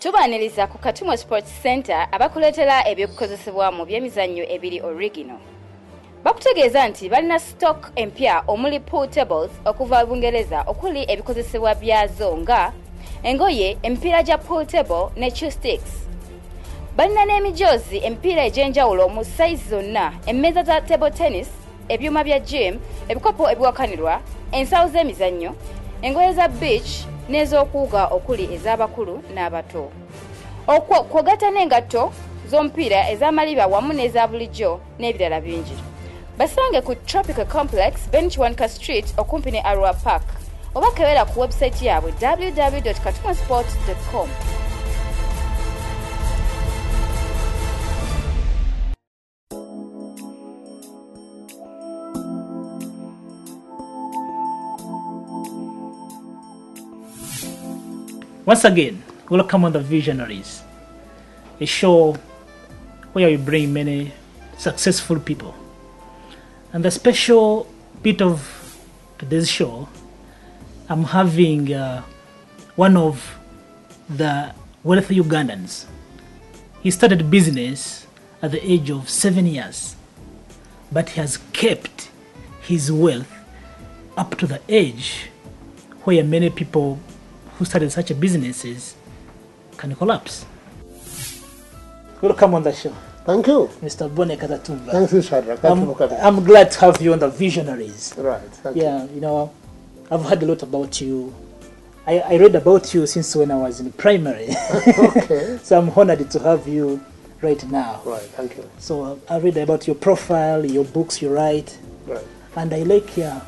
Tubaniriza ku Katumwa Sports Center abakuletera ebyokukozesebwa mu byemizannyo ebiri original. Bakutegeeza nti balina stock empya omuli pool tables okuva Bungereza okuli ebikozesebwa byazo nga engoye, emipira gya pool table ne chew sticks. Balina n'emijozi emipira egy'enjawulo mu size zonna, emmeeza za table tennis, ebyuma bya gym, ebikopo ebiwakanirwa, ensawo z'emizannyo, engoye za beach n'ez'okuwuga okuli ez'abakulu n'abato. Okwogata n'engatto z'omupiira ez'amaliba wamu n'eza bulijjo n'ebirala bingi. Basange ku Tropical Complex, Benchwanka Street, okumpi ne Arua Park. Oba kebera ku website yaabwe www.katumwasport.com. Once again, welcome on the Visionaries, a show where we bring many successful people. And the special bit of today's show, I'm having one of the wealthy Ugandans. He started business at the age of 7 years, but he has kept his wealth up to the age where many people who started such businesses can collapse. Welcome on the show. Thank you. Mr. Bonny Katatumba. Thanks, Shedruch. I'm glad to have you on the Visionaries. Right, thank you. Yeah, you know, I've heard a lot about you. I read about you since when I was in primary. Okay. So I'm honored to have you right now. Right, thank you. So I read about your profile, your books you write. Right. And I like your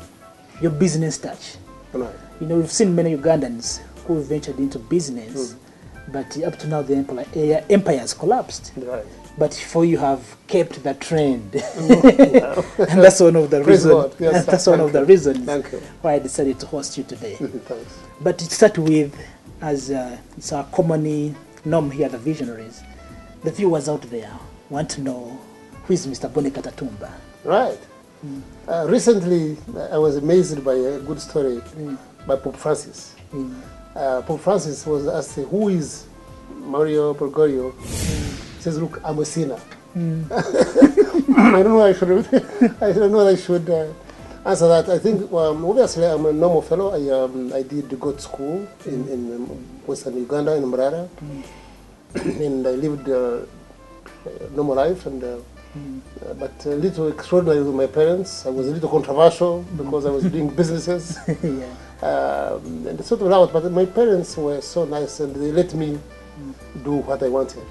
business touch. Right. You know, we've seen many Ugandans who ventured into business, but up to now the empire has collapsed. Right. But for you have kept the trend, and that's one of the reasons. Yes, that's one of the reasons why I decided to host you today. Thanks. But it starts with, as it's our common norm here at the Visionaries, the viewers out there want to know who is Mr. Bonny Katatumba. Right. Recently, I was amazed by a good story by Pope Francis. Pope Francis was asked, "Who is Mario Bergoglio?" He says, "Look, I'm a sinner." I don't know. I don't know. I should answer that. I think obviously I'm a normal fellow. I did go to school in Western Uganda in Mbarara, and I lived a normal life. And but a little extraordinary with my parents. I was a little controversial because I was doing businesses. And sort of out. But my parents were so nice, and they let me do what I wanted.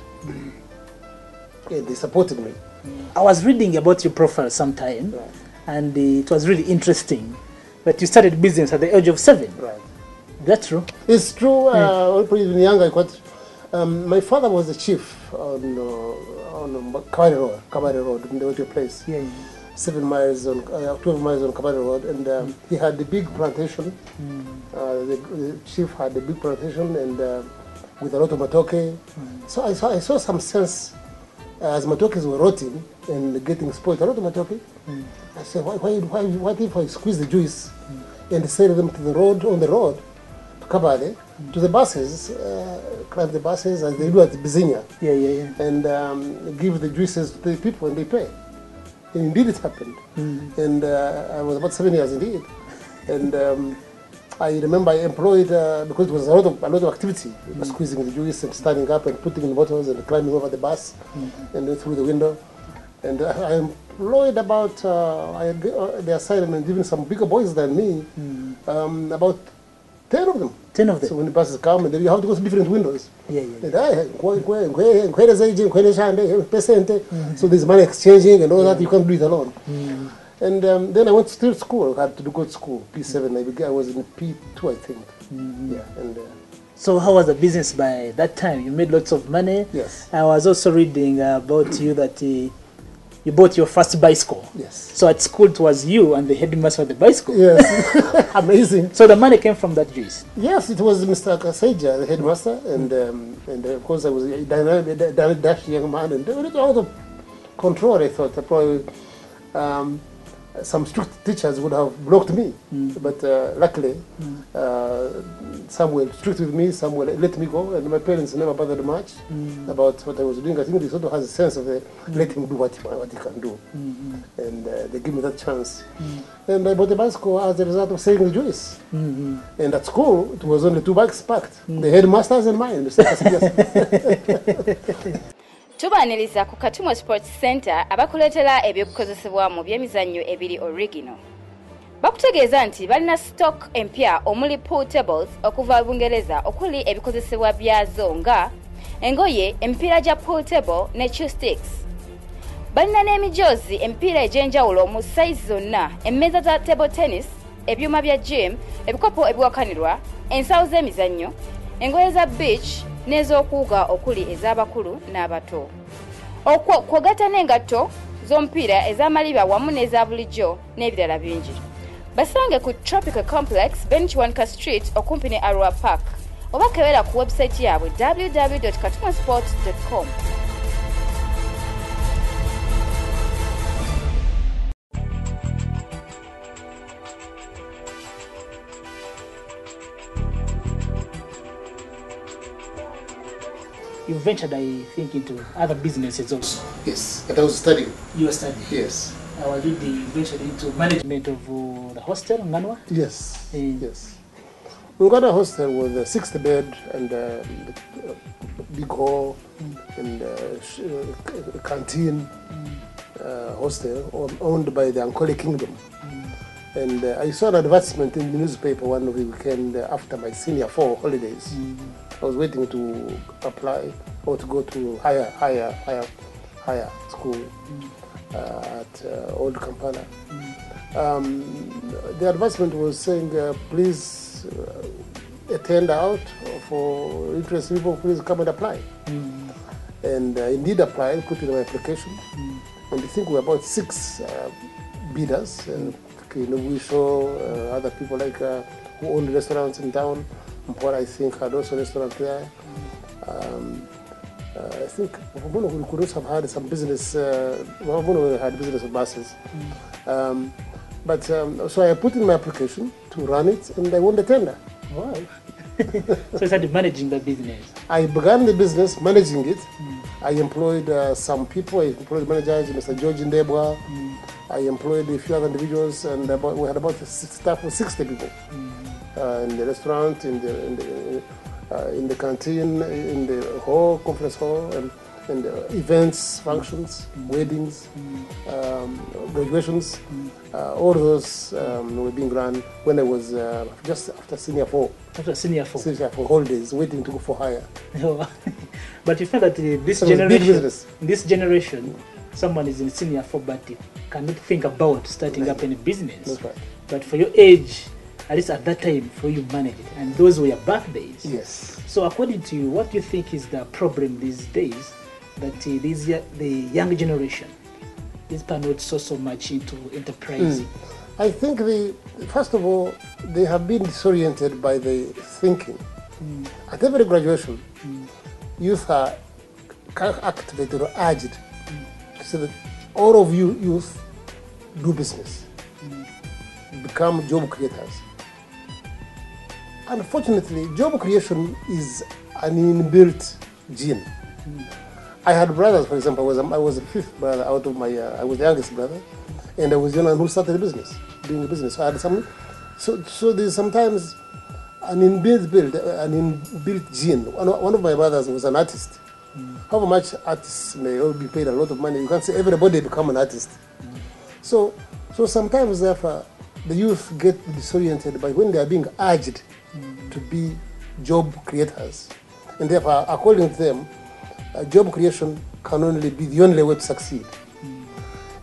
Yeah, they supported me. I was reading about your profile sometime, and it was really interesting. But you started business at the age of 7. Right. That's true. It's true. Even younger, my father was the chief on Kabare Road, in the place. 7 miles on 12 miles on Kabare Road, and he had the big plantation. The chief had a big plantation, and with a lot of matoke. So I saw some sense as matokes were rotting and getting spoiled. A lot of matoke. I said, what if I squeeze the juice and sell them to the road, on the road to Kabale, to the buses, climb the buses as they do at Bizinya, and give the juices to the people and they pay. And indeed it happened. And I was about 7 years indeed. And I remember I employed, because it was a lot of activity, squeezing the juice and standing up and putting in bottles and climbing over the bus and then through the window. And I employed about, the assignment, even some bigger boys than me, about 10 of them. 10 of them. So when the buses come, and then you have to go to different windows. And so there's money exchanging and all that. You can't do it alone. And then I went to school. I had to go to school, P7. I was in P2, I think. Yeah. And so how was the business by that time? You made lots of money. Yes. I was also reading about you that you bought your first bicycle. Yes. So at school it was you and the headmaster of the bicycle. Yes. Amazing. So the money came from that juice. Yes, it was Mr. Kaseja, the headmaster, and of course I was a dynamic young man, and a little out of control. I thought I probably. some strict teachers would have blocked me, but luckily, some were strict with me, some will let me go, and my parents never bothered much about what I was doing. I think they sort of has a sense of let him do what he can do, and they give me that chance. And I bought a bicycle as a result of saving the Jews. And at school, it was only 2 bikes packed. The headmasters and mine. Tubaaniriza ku Katumwa Sports Center abakuleetera ebyokukozesebwa mu byemizannyo ebiri original. Bakutegeeza nti balina stock empya omuli pool tables okuva Bungereza okuli ebikozesebwa byazo nga engoye, emipiira gya pool table ne chew sticks. Balina n'emijoozi emipiira egy'enjawulo mu size zonna, emmeeza za table tennis, ebyuma bya gym, ebikopo ebiwakanirwa, ensawo z'emizannyo, engoye za beach n'ez'okuwuga okuli ez'abakulu n'abato. Okwogata n'engatto z'omupiira ez'amaliba wamu n'eza bulijjo n'ebirala bingi. Basange ku Tropical Complex, Benchwanka Street okumpi ne Arua Park. Oba kebera ku website yaabwe www.katumwasports.com. You ventured, I think, into other businesses also. Yes, but I was studying. You were studying? Yes. I did the ventured into management of the hostel, Nganwa? Yes, yes. Uganda hostel was a 6th bed and a big hall and a canteen hostel owned by the Ankole Kingdom. And I saw an advertisement in the newspaper one weekend after my senior 4 holidays. I was waiting to apply or to go to higher school at Old Kampala. The advertisement was saying, please attend out for interested people, please come and apply. And I indeed applied, put in my application. And I think we were about 6 bidders. We saw other people like who owned restaurants in town. What I think had also a restaurant there. I think we could also have had some business. We had business with buses. So I put in my application to run it, and I won the tender. Wow. So you started managing the business? I began the business, managing it. I employed some people. I employed managers, Mr. George Ndebwa. I employed a few other individuals, and we had about a staff of 60 people in the restaurant, in the canteen, in the hall, conference hall, and events, functions, weddings, graduations. All those were being run when I was just after senior 4. After senior 4? Senior 4 holidays, waiting to go for higher. But you felt that this generation, someone is in senior 4 but cannot think about starting up any business. That's right. But for your age, at least at that time, for you managed it, and those were your birthdays. Yes. So according to you, what do you think is the problem these days that the young generation is not so much into enterprising? I think first of all, they have been disoriented by the thinking. At every graduation, youth are activated or urged to say that all of you youth do business, become job creators. Unfortunately, job creation is an inbuilt gene. I had brothers, for example. I was the 5th brother out of my. I was the youngest brother, and I was the one who started the business, doing the business. So I had some. So there's sometimes an inbuilt gene. One of my brothers was an artist. However much artists may all be paid a lot of money, you can't say everybody become an artist. So sometimes, therefore, the youth get disoriented by when they are being urged to be job creators. And therefore, according to them, job creation can only be the only way to succeed.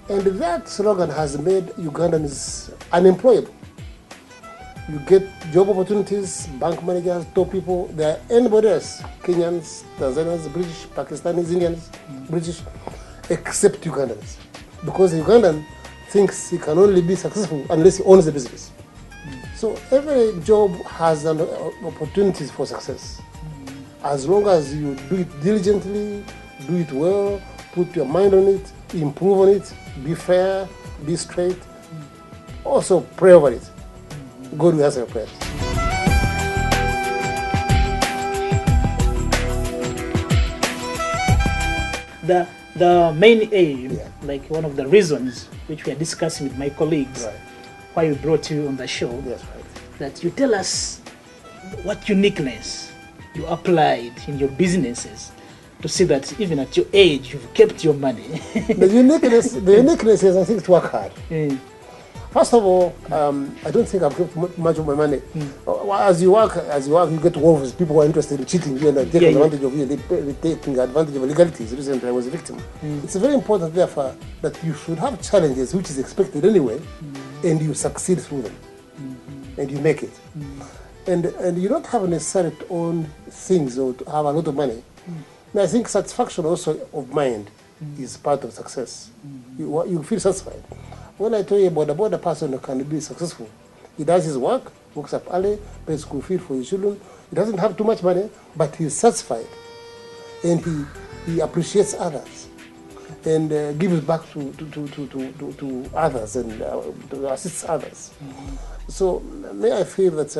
And that slogan has made Ugandans unemployable. You get job opportunities, bank managers, top people, they are anybody else, Kenyans, Tanzanians, British, Pakistanis, Indians, British, except Ugandans. Because the Ugandan thinks he can only be successful unless he owns the business. So every job has an opportunities for success. As long as you do it diligently, do it well, put your mind on it, improve on it, be fair, be straight, also pray over it. God will answer your prayers. The main aim, Yeah. like one of the reasons which we are discussing with my colleagues, Right. why we brought you on the show, Yes, right. that you tell us what uniqueness you applied in your businesses to see that even at your age you've kept your money. The uniqueness is, I think, to work hard. First of all, I don't think I've kept much of my money. As you work, you get involved with people who are interested in cheating you and taking advantage of you. They taking advantage of legalities. Recently, I was a victim. It's very important, therefore, that you should have challenges, which is expected anyway, and you succeed through them, and you make it. And you don't have necessarily to own things or to have a lot of money. And I think satisfaction also of mind is part of success. You feel satisfied. When I tell you about a person who can be successful, he does his work, works up early, pays school fee for his children. He doesn't have too much money, but he's satisfied, and he appreciates others, and gives back to others and to assist others. So may I feel that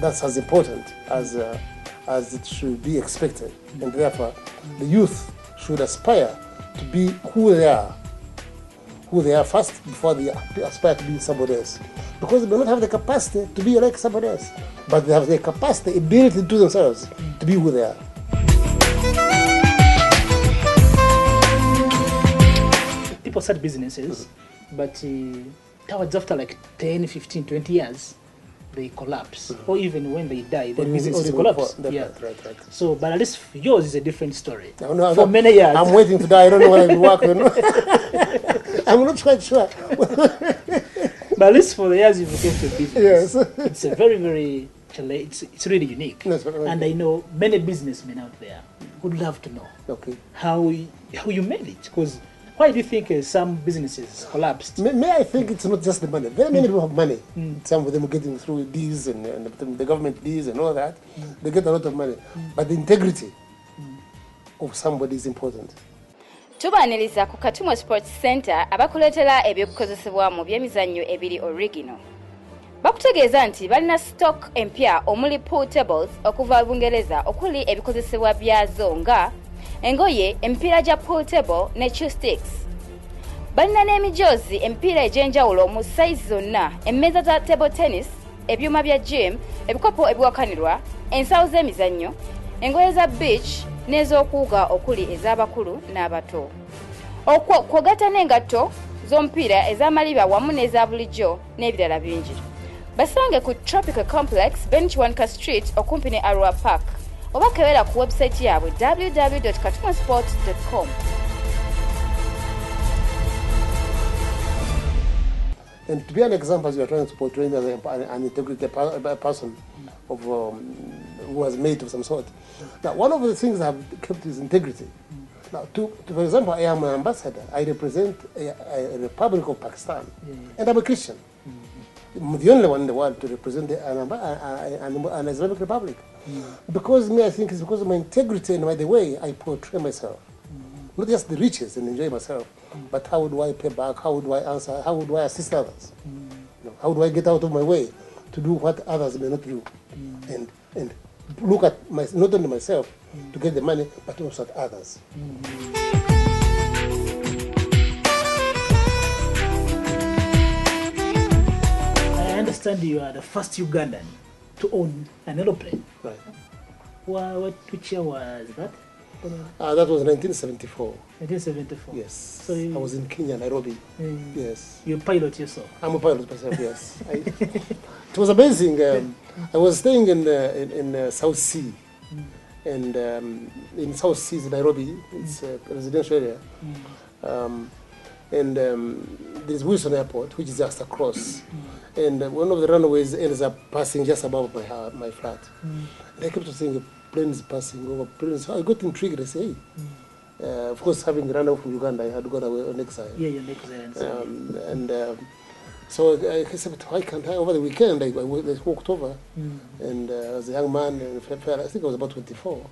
that's as important as it should be expected, and therefore the youth should aspire to be who they are first before they aspire to be somebody else. Because they do not have the capacity to be like somebody else, but they have the capacity, ability to do themselves to be who they are. People start businesses, but towards after like 10, 15, 20 years, they collapse. Or even when they die, the businesses collapse. Right. So, but at least yours is a different story. No, For many years. I'm waiting to die. I don't know when I will work. You know? I'm not quite sure. But at least for the years you've kept your business, Yes. it's a very, very, it's really unique. Yes, very And I know many businessmen out there would love to know how you made it. Because why do you think some businesses collapsed? May I think it's not just the money. Very many people have money. Some of them are getting through deals and the government deals and all that. They get a lot of money. But the integrity of somebody is important. Tubaaniriza ku Katumwa Sports Center abakuleetera ebyokukozesebwa mu byemizannyo ebiri original. Bakutegeeza nti balina stock empya omuli pool tables okuva Bungereza okuli ebikozesebwa byazo nga engoye, emipiira gya pool table ne chew sticks. Balina n'emijoozi emipiira egy'enjawulo mu size zonna, emmeeza za table tennis, ebyuma bya gym, ebikopo ebiwakanirwa, ensawo z'emizannyo, engoye za beach n'ez'okuwuga okuli ez'abakulu n'abato. Okwogata n'engatto z'omupiira ez'amaliba wamu n'eza bulijjo n'ebirala bingi. Basange ku Tropical Complex, Benchwanka Street okumpi ne Arua Park. Oba kebera ku website yaabwe www.katumwasports.com. And to be an example, as you are trying to portray as an integrity person of who has made of some sort. Now, one of the things I have kept is integrity. Now, for example, I am an ambassador. I represent a Republic of Pakistan, and I'm a Christian. I'm the only one in the world to represent an Islamic Republic. Because I think it's because of my integrity and by the way I portray myself. Not just the riches and enjoy myself, but how do I pay back? How do I answer? How do I assist others? How do I get out of my way to do what others may not do? And look at not only myself to get the money, but also at others. I understand you are the first Ugandan to own an aeroplane. Right. Which year was that? That was 1974. 1974. Yes. So I was in Kenya, Nairobi. Yes. You're a pilot yourself? I'm a pilot myself, yes. It was amazing. I was staying in South Sea. And in South Sea, Nairobi, it's a residential area. And there's Wilson Airport, which is just across. And one of the runways ends up passing just above my flat. And I kept saying, planes passing over planes. So I got intrigued. I say, hey. Of course, having run away from Uganda, I had gone away on exile. Yeah, you're on exile. So I said, why can't I? Over the weekend, I walked over, and I was a young man, and I think I was about 24.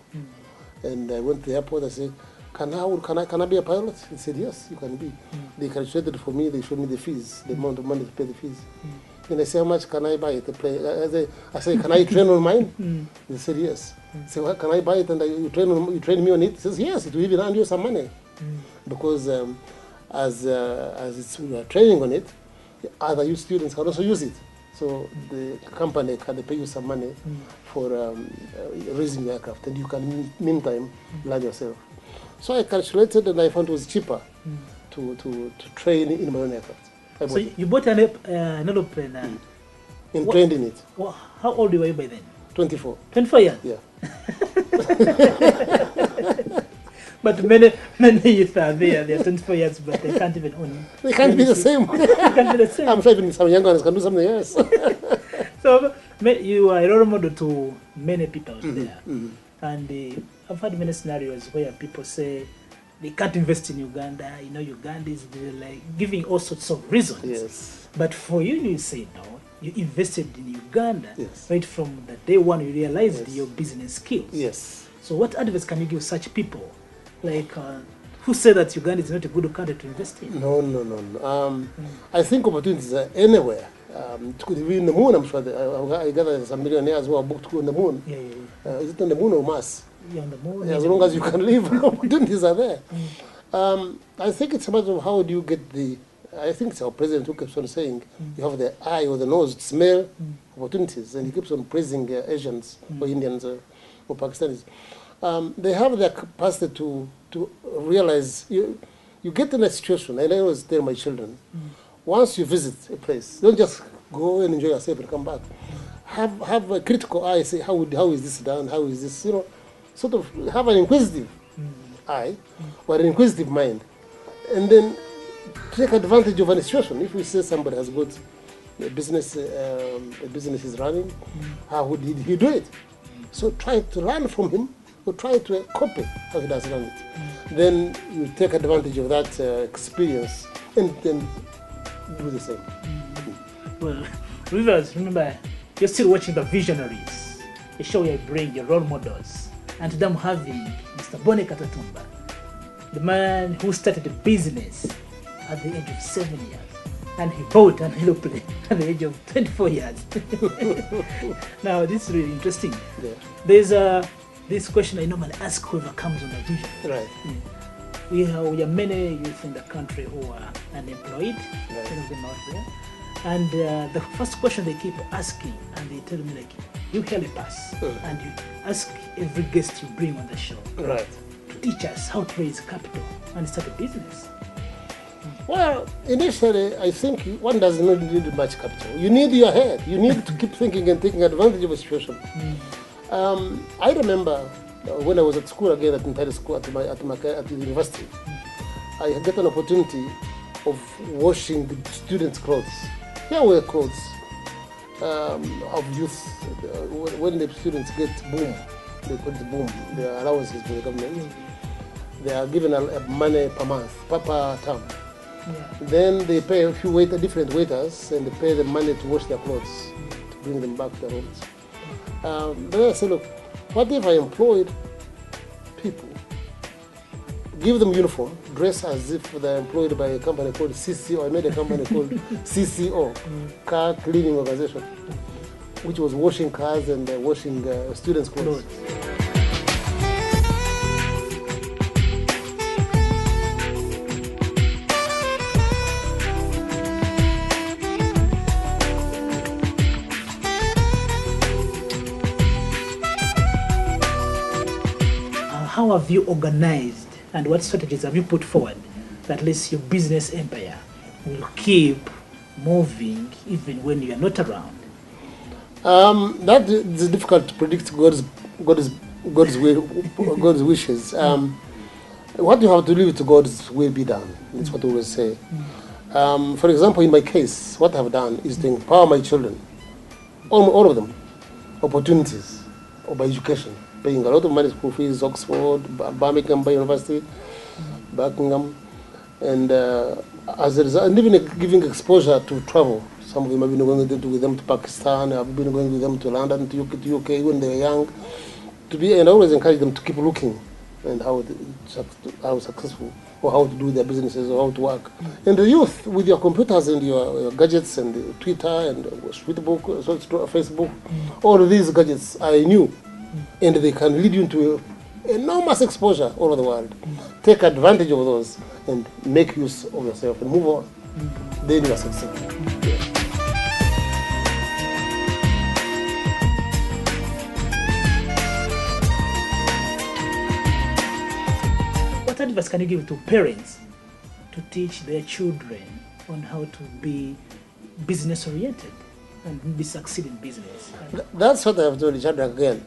And I went to the airport. I said, can I be a pilot? He said, yes, you can be. They calculated for me, they showed me the fees, the amount of money to pay the fees. Then I say, how much can I buy it? I say, can I train on mine? They said, yes. I say, well, can I buy it and you train me on it? He says, yes, it will even earn you some money. Because as we are training on it, other youth students can also use it. So the company can pay you some money for raising the aircraft, and you can, meantime, learn yourself. So I calculated, and I found it was cheaper to train in my own aircraft. So you bought an aeroplane and trained in it. Well, how old were you by then? 24. 24 years? Yeah. But many youth are there, they're 24 years, but they can't even own. They can't be the same. They can't be the same. I'm sure even some young ones can do something else. So you are a role model to many people out there. And I've had many scenarios where people say they can't invest in Uganda. You know, Ugandans, they're like giving all sorts of reasons. Yes. But for you, you say no. You invested in Uganda Yes. right from the day one. You realized your business skills. Yes. So what advice can you give such people, like who say that Uganda is not a good country to invest in? No. I think opportunities are anywhere. Even in the moon, I'm sure. I gather some millionaires who are booked to go on the moon. Yeah. Is it on the moon or Mars? Yeah, on the moon. As long as you can live, opportunities are there. I think it's a matter of how do you get the. I think it's our president who keeps on saying you have the eye or the nose to smell opportunities, and he keeps on praising Asians or Indians or Pakistanis. They have the capacity to realize you get in a situation, and I always tell my children, once you visit a place, don't just go and enjoy yourself and come back. Have a critical eye, say how is this done, how is this, sort of have an inquisitive eye or an inquisitive mind, and then take advantage of a situation. If we say somebody has got a business is running, how would he do it? So try to learn from him, or try to copy how he does run it. Then you take advantage of that experience and then do the same. Well, Rivers, remember, you're still watching the Visionaries, a show where you bring your role models. And today I'm having Mr. Bonny Katatumba, the man who started a business at the age of 7 years. And he bought an aeroplane at the age of 24 years. Now, this is really interesting. Yeah. There's this question I normally ask whoever comes on the vision. Right. We have many youth in the country who are unemployed, Right. many of them out there. And the first question they keep asking, and they tell me like, you help us, and you ask every guest you bring on the show Right. to teach us how to raise capital and start a business. Well, initially, I think one does not need much capital. You need your head. You need to keep thinking and taking advantage of a situation. I remember when I was at school again, at entire school, at the university, I got an opportunity of washing the students' clothes. Here were clothes of youth. When the students get boom, they call it boom, the allowances from the government. They are given money per month, per term. Then they pay a few different waiters, and they pay them money to wash their clothes, to bring them back to their homes. Then I said, look, what if I employed people, give them uniform, dress as if they're employed by a company called CCO. I made a company called CCO, Car Cleaning Organization, which was washing cars and washing students' clothes. How have you organized and what strategies have you put forward that lets your business empire will keep moving even when you are not around? That is difficult to predict God's wishes. What you have to leave to God's will be done. That's what we always say. For example, in my case, what I've done is to empower my children, all of them, opportunities by education, paying a lot of money, school fees, Oxford, Birmingham University, Buckingham, and as a result, and even giving exposure to travel. Some of them have been going with them to Pakistan, I've been going with them to London, to UK when they were young, and I always encourage them to keep looking and how successful, or how to do their businesses, or how to work. And the youth, with your computers and your gadgets and Twitter and Tweetbook, Facebook, all of these gadgets are new, and they can lead you into enormous exposure all over the world. Take advantage of those and make use of yourself and move on. Then you are successful. What advice can you give to parents to teach their children on how to be business oriented and be succeed in business? That's what I have told Shedruch again.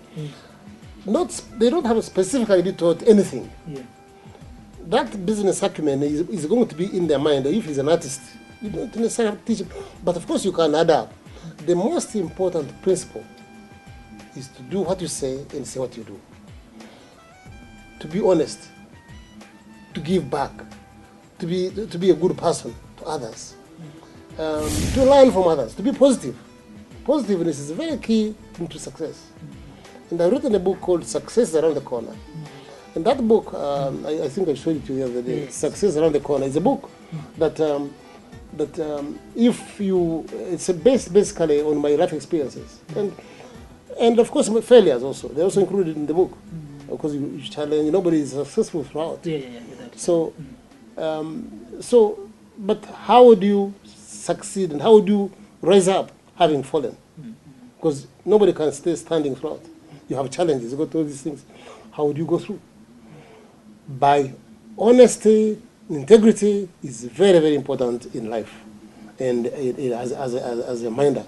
They don't have a specifically taught anything. Yeah. That business acumen is going to be in their mind. If he's an artist, you don't necessarily have to teach him. But of course you can adapt. The most important principle is to do what you say and say what you do. To be honest, to give back, to be a good person to others, to learn from others, to be positive. Positiveness is a very key to success. And I've written a book called Success Around the Corner. And that book, I think I showed it to you the other day, Yes. Success Around the Corner, is a book that, if you, it's basically on my life experiences. And of course my failures also, they're also included in the book. Because you challenge, nobody is successful throughout. Yeah, exactly. So, but how do you succeed and how do you rise up having fallen? Because nobody can stay standing throughout. You have challenges, you go through these things. How do you go through? By honesty, integrity is very, very important in life. And as a minder,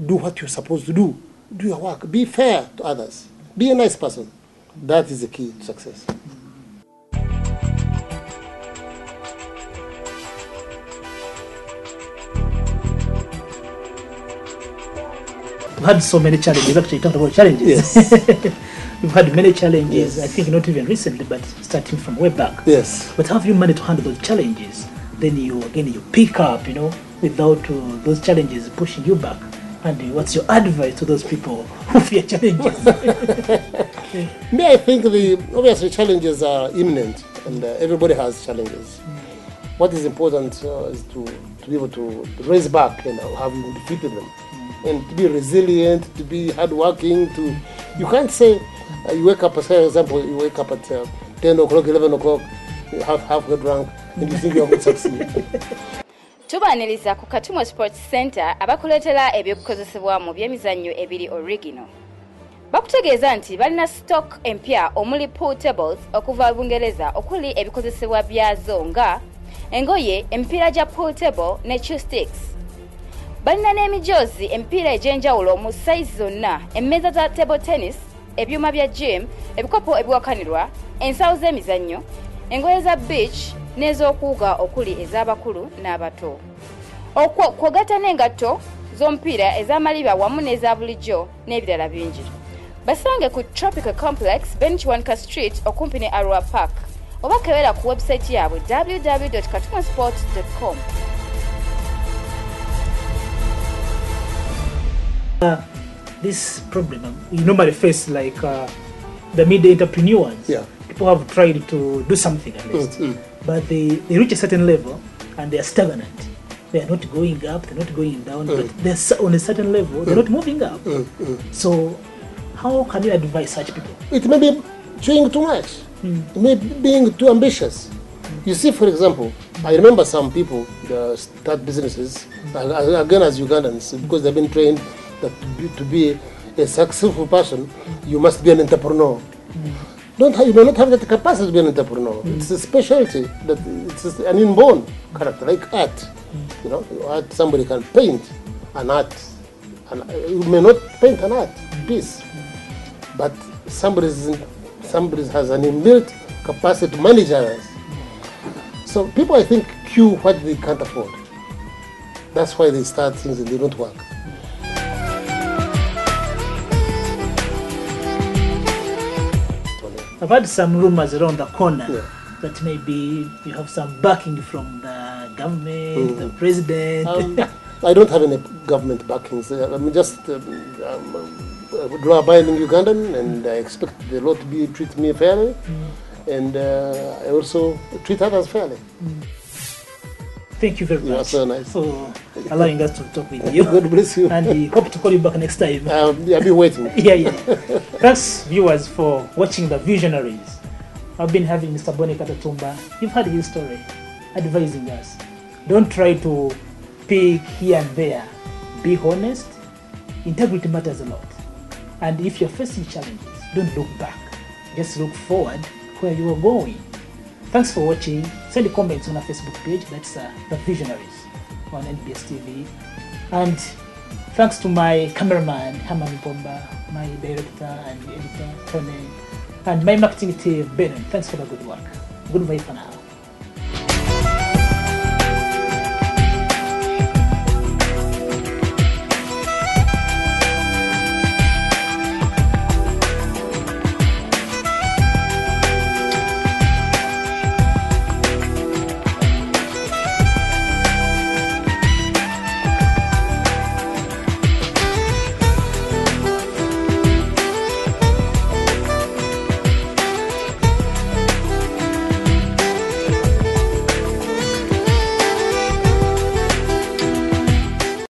do what you're supposed to do. Do your work. Be fair to others. Be a nice person. That is the key to success. We've had so many challenges. Actually, talked about challenges. Yes. We've had many challenges. Yes. I think not even recently, but starting from way back. Yes. But how have you managed to handle those challenges? Then you pick up, without those challenges pushing you back. And what's your advice to those people who fear challenges? I think obviously challenges are imminent, and everybody has challenges. What is important is to be able to raise back and have defeated them, and to be resilient, to be hardworking. You can't say you wake up, for example, you wake up at 10 o'clock, 11 o'clock, you have halfway drunk, and you think you're going to succeed. Tubaaniriza ku Katumwa Sports Center abakuleetera ebyokukozesebwa mu byemizannyo ebiri original. Bakutegeeza nti balina stock empya omuli pool tables okuva Bungereza okuli ebikozesebwa byazo nga engoye, empiira gya pool table ne chew sticks. Balina n'emijoozi empiira egy'enjawulo mu size zonna, emmeeza za table tennis, ebyuma bya gym, ebikopo ebiwakanirwa, ensawo z'emizannyo, engoye za beach n'ez'okuwuga okuli ez'abakulu n'abato. Okwogata n'engatto z'omupiira ez'amaliba wamu n'eza bulijjo n'ebirala bingi. Basange ku Tropical Complex, Benchwanka Street okumpi ne Arua Park. Oba kebera ku website yaabwe www.katumwasport.com. This problem you normally face like the media entrepreneurs. Yeah. People have tried to do something at least, but they reach a certain level and they are stagnant. They are not going up, they're not going down, but they're on a certain level, they're not moving up. So how can you advise such people? It may be doing too much. It may be being too ambitious. You see, for example, I remember some people that start businesses, again as Ugandans, because they've been trained that to be a successful person, you must be an entrepreneur. You may not have that capacity to be an entrepreneur. It's a specialty, that it's an inborn character, like art. Art, somebody can paint an art, and you may not paint an art piece, but somebody has an inbuilt capacity to manage others. So people, I think, queue what they can't afford. That's why they start things and they don't work. I've had some rumors around the corner that maybe you have some backing from the government, the president. I don't have any government backings. I'm just law-abiding Ugandan, and I expect the law to treat me fairly, and I also treat others fairly. Thank you very much. You are so nice for allowing us to talk with you. God bless you. And we hope to call you back next time. I'll be waiting. Yeah. Thanks, viewers, for watching The Visionaries. I've been having Mr. Bonny Katatumba. You've heard his story, advising us. Don't try to pick here and there. Be honest. Integrity matters a lot. And if you're facing challenges, don't look back. Just look forward where you are going. Thanks for watching. Send the comments on our Facebook page. That's The Visionaries on NBS TV. And thanks to my cameraman, Haman Bomba, my director and editor, Tony, and my marketing team, Benin. Thanks for the good work. Goodbye for now.